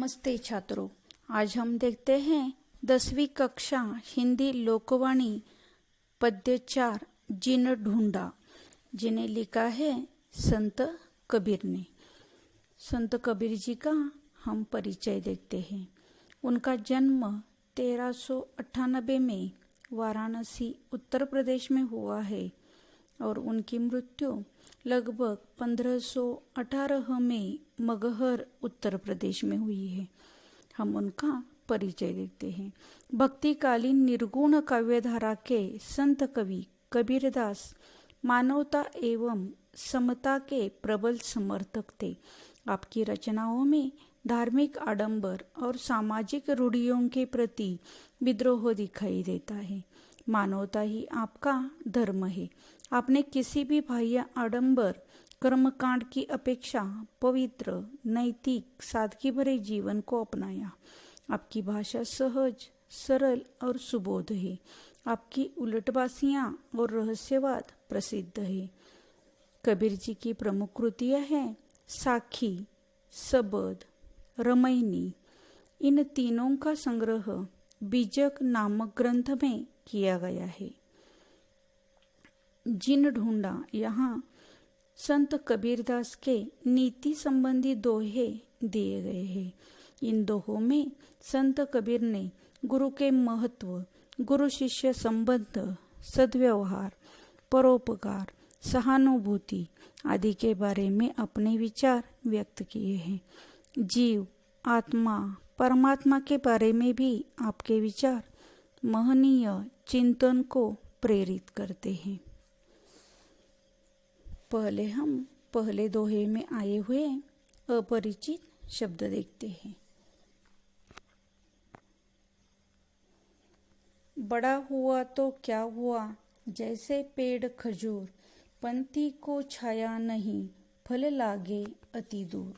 नमस्ते छात्रों, आज हम देखते हैं 10वीं कक्षा हिंदी लोकवाणी पद्य 4 जिन ढूंढा, जिन्हें लिखा है संत कबीर ने। संत कबीर जी का हम परिचय देखते हैं। उनका जन्म 1398 में वाराणसी उत्तर प्रदेश में हुआ है और उनकी मृत्यु लगभग 1518 में मगहर उत्तर प्रदेश में हुई है। हम उनका परिचय देखते हैं। भक्तिकालीन निर्गुण काव्यधारा के संत कवि कबीरदास मानवता एवं समता के प्रबल समर्थक थे। आपकी रचनाओं में धार्मिक आडंबर और सामाजिक रूढ़ियों के प्रति विद्रोह दिखाई देता है। मानवता ही आपका धर्म है। आपने किसी भी बाह्य आडंबर कर्मकांड की अपेक्षा पवित्र, नैतिक, सादगी भरे जीवन को अपनाया। आपकी भाषा सहज, सरल और सुबोध है। आपकी उलटबासियां और रहस्यवाद प्रसिद्ध है। कबीर जी की प्रमुख कृतियां हैं साखी, सबद, रमैनी। इन तीनों का संग्रह बीजक नामक ग्रंथ में किया गया है। जिन ढूंढा यहाँ संत कबीरदास के नीति संबंधी दोहे दिए गए हैं। इन दोहों में संत कबीर ने गुरु के महत्व, गुरु शिष्य संबंध, सद्व्यवहार, परोपकार, सहानुभूति आदि के बारे में अपने विचार व्यक्त किए हैं। जीव, आत्मा, परमात्मा के बारे में भी आपके विचार महनीय चिंतन को प्रेरित करते हैं। पहले हम पहले दोहे में आए हुए अपरिचित शब्द देखते हैं। बड़ा हुआ तो क्या हुआ, जैसे पेड़ खजूर, पंथी को छाया नहीं, फल लागे अति दूर।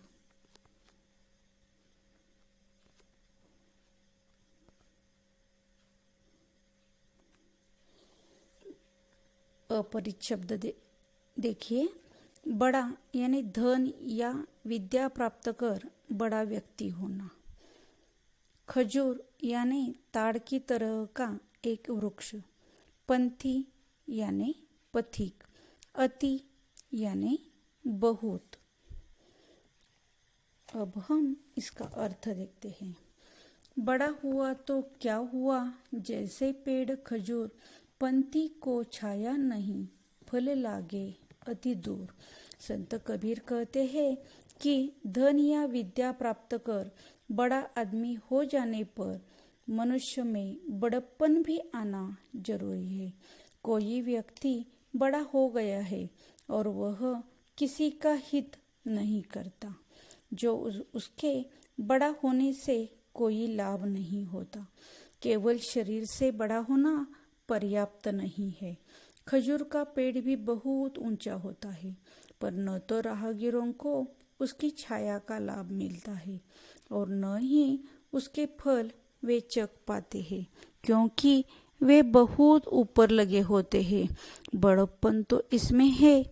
अपरिचित शब्द देखिए। बड़ा यानी धन या विद्या प्राप्त कर बड़ा व्यक्ति होना। खजूर यानी ताड़ की तरह का एक वृक्ष। पंथी यानी पथिक। अति यानी बहुत। अब हम इसका अर्थ देखते हैं। बड़ा हुआ तो क्या हुआ, जैसे पेड़ खजूर, पंथी को छाया नहीं, फल लागे अति दूर। संत कबीर कहते हैं कि धन या विद्या प्राप्त कर बड़ा आदमी हो जाने पर मनुष्य में बड़प्पन भी आना जरूरी है। कोई व्यक्ति बड़ा हो गया है और वह किसी का हित नहीं करता, जो उसके बड़ा होने से कोई लाभ नहीं होता। केवल शरीर से बड़ा होना पर्याप्त नहीं है। खजूर का पेड़ भी बहुत ऊंचा होता है, पर न तो राहगीरों को उसकी छाया का लाभ मिलता है और न ही उसके फल वे चख पाते हैं, क्योंकि वे बहुत ऊपर लगे होते हैं। बड़प्पन तो इसमें है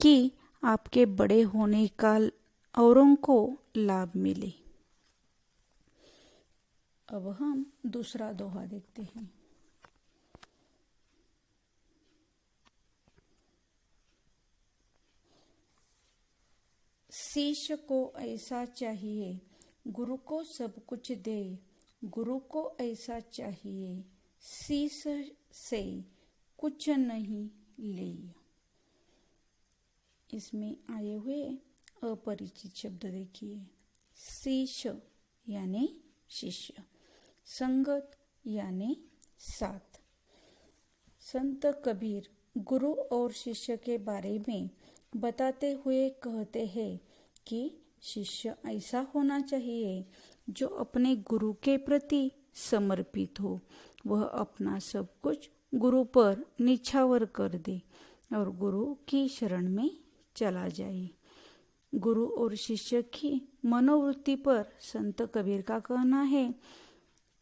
कि आपके बड़े होने का औरों को लाभ मिले। अब हम दूसरा दोहा देखते हैं। शिष्य को ऐसा चाहिए, गुरु को सब कुछ दे। गुरु को ऐसा चाहिए, शिष्य से कुछ नहीं ले। इसमें आए हुए अपरिचित शब्द देखिए। शिष्य यानी शिष्य, संगत यानी साथ। संत कबीर गुरु और शिष्य के बारे में बताते हुए कहते हैं कि शिष्य ऐसा होना चाहिए जो अपने गुरु के प्रति समर्पित हो। वह अपना सब कुछ गुरु पर निछावर कर दे और गुरु की शरण में चला जाए। गुरु और शिष्य की मनोवृत्ति पर संत कबीर का कहना है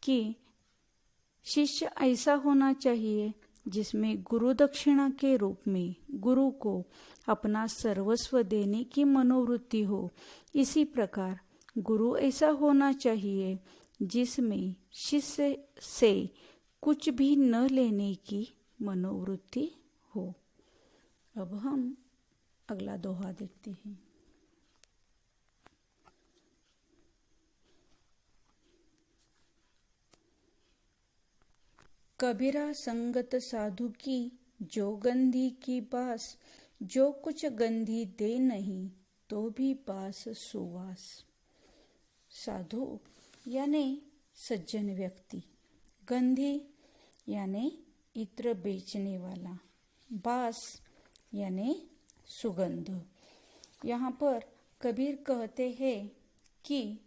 कि शिष्य ऐसा होना चाहिए जिसमें गुरु दक्षिणा के रूप में गुरु को अपना सर्वस्व देने की मनोवृत्ति हो। इसी प्रकार गुरु ऐसा होना चाहिए जिसमें शिष्य से कुछ भी न लेने की मनोवृत्ति हो। अब हम अगला दोहा देखते हैं। कबीरा संगत साधु की, जो गंधी की बास, जो कुछ गंधी दे नहीं तो भी बास सुवास। साधु यानी सज्जन व्यक्ति, गंधी यानी इत्र बेचने वाला, बास यानी सुगंध। यहाँ पर कबीर कहते हैं कि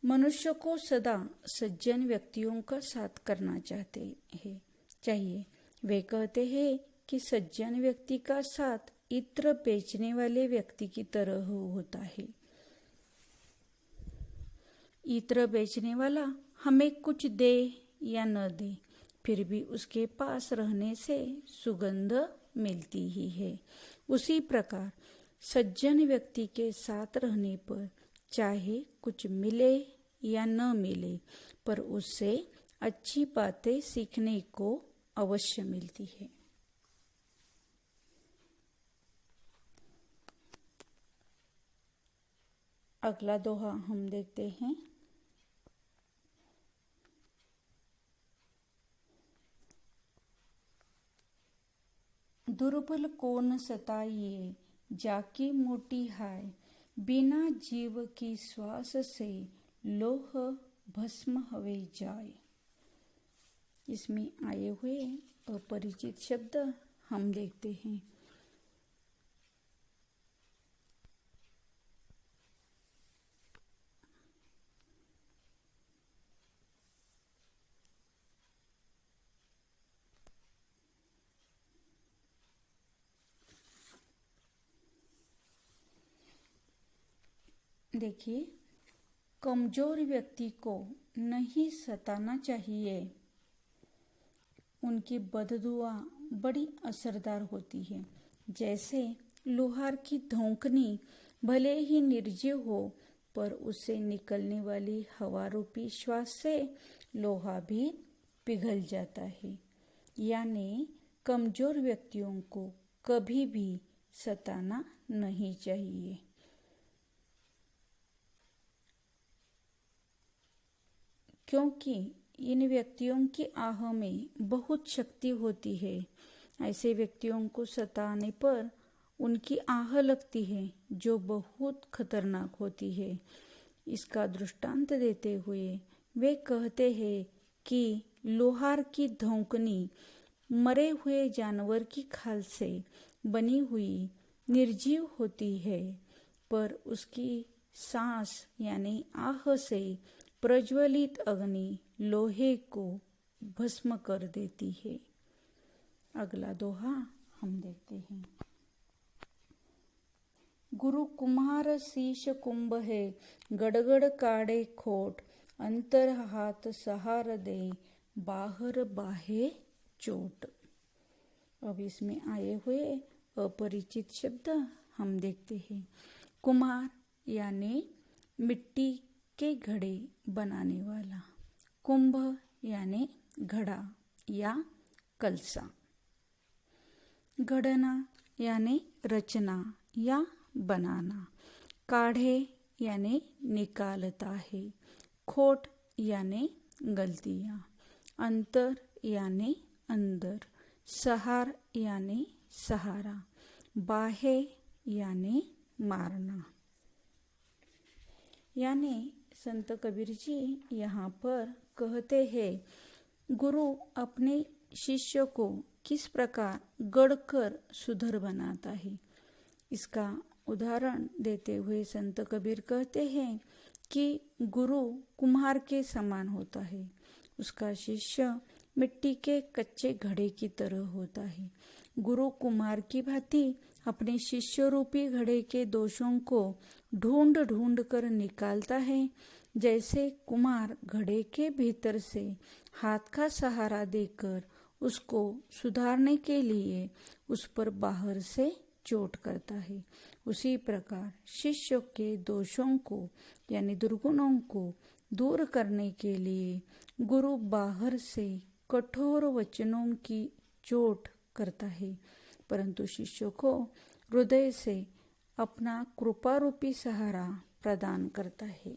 मनुष्य को सदा सज्जन व्यक्तियों का साथ करना चाहिए। वे कहते हैं कि सज्जन व्यक्ति का साथ इत्र बेचने वाले व्यक्ति की तरह होता है। इत्र बेचने वाला हमें कुछ दे या न दे, फिर भी उसके पास रहने से सुगंध मिलती ही है। उसी प्रकार सज्जन व्यक्ति के साथ रहने पर चाहे कुछ मिले या न मिले, पर उससे अच्छी बातें सीखने को अवश्य मिलती है। अगला दोहा हम देखते हैं। दुर्बल कौन सताइए, जाकी मोटी हाय, बिना जीव की श्वास से लोह भस्म हवे जाए। इसमें आए हुए अपरिचित शब्द हम देखते हैं। देखिए, कमजोर व्यक्ति को नहीं सताना चाहिए। उनकी बददुआ बड़ी असरदार होती है। जैसे लोहार की धौंकनी भले ही निर्जीव हो, पर उससे निकलने वाली हवा रूपी श्वास से लोहा भी पिघल जाता है। यानी कमजोर व्यक्तियों को कभी भी सताना नहीं चाहिए। क्योंकि इन व्यक्तियों की आह में बहुत शक्ति होती है। ऐसे व्यक्तियों को सताने पर उनकी आह लगती है, जो बहुत खतरनाक होती है। इसका दृष्टांत देते हुए वे कहते हैं कि लोहार की धौंकनी मरे हुए जानवर की खाल से बनी हुई निर्जीव होती है, पर उसकी सांस यानी आह से प्रज्वलित अग्नि लोहे को भस्म कर देती है। अगला दोहा हम देखते हैं। गुरु कुम्हार शीश कुंभ है, गड़गड़ काढ़े खोट, अंतर हाथ सहार दे, बाहर बाहे चोट। अब इसमें आए हुए अपरिचित शब्द हम देखते हैं। कुम्हार यानी मिट्टी के घड़े बनाने वाला, कुंभ यानी घड़ा या कलसा, गढ़ना यानी रचना या बनाना, काढ़े यानी निकालता है, खोट यानी गलतियाँ, अंतर यानी अंदर, सहार यानी सहारा, बाहे यानी मारना। यानी संत कबीर जी यहाँ पर कहते हैं गुरु अपने शिष्य को किस प्रकार गढ़कर सुधर बनाता है। इसका उदाहरण देते हुए संत कबीर कहते हैं कि गुरु कुम्हार के समान होता है, उसका शिष्य मिट्टी के कच्चे घड़े की तरह होता है। गुरु कुम्हार की भांति अपने शिष्य रूपी घड़े के दोषों को ढूंढ ढूंढ कर निकालता है, जैसे कुम्हार घड़े के भीतर से हाथ का सहारा देकर उसको सुधारने के लिए उस पर बाहर से चोट करता है। उसी प्रकार शिष्य के दोषों को यानी दुर्गुणों को दूर करने के लिए गुरु बाहर से कठोर वचनों की चोट करता है, परंतु शिष्य को हृदय से अपना कृपारूपी सहारा प्रदान करता है।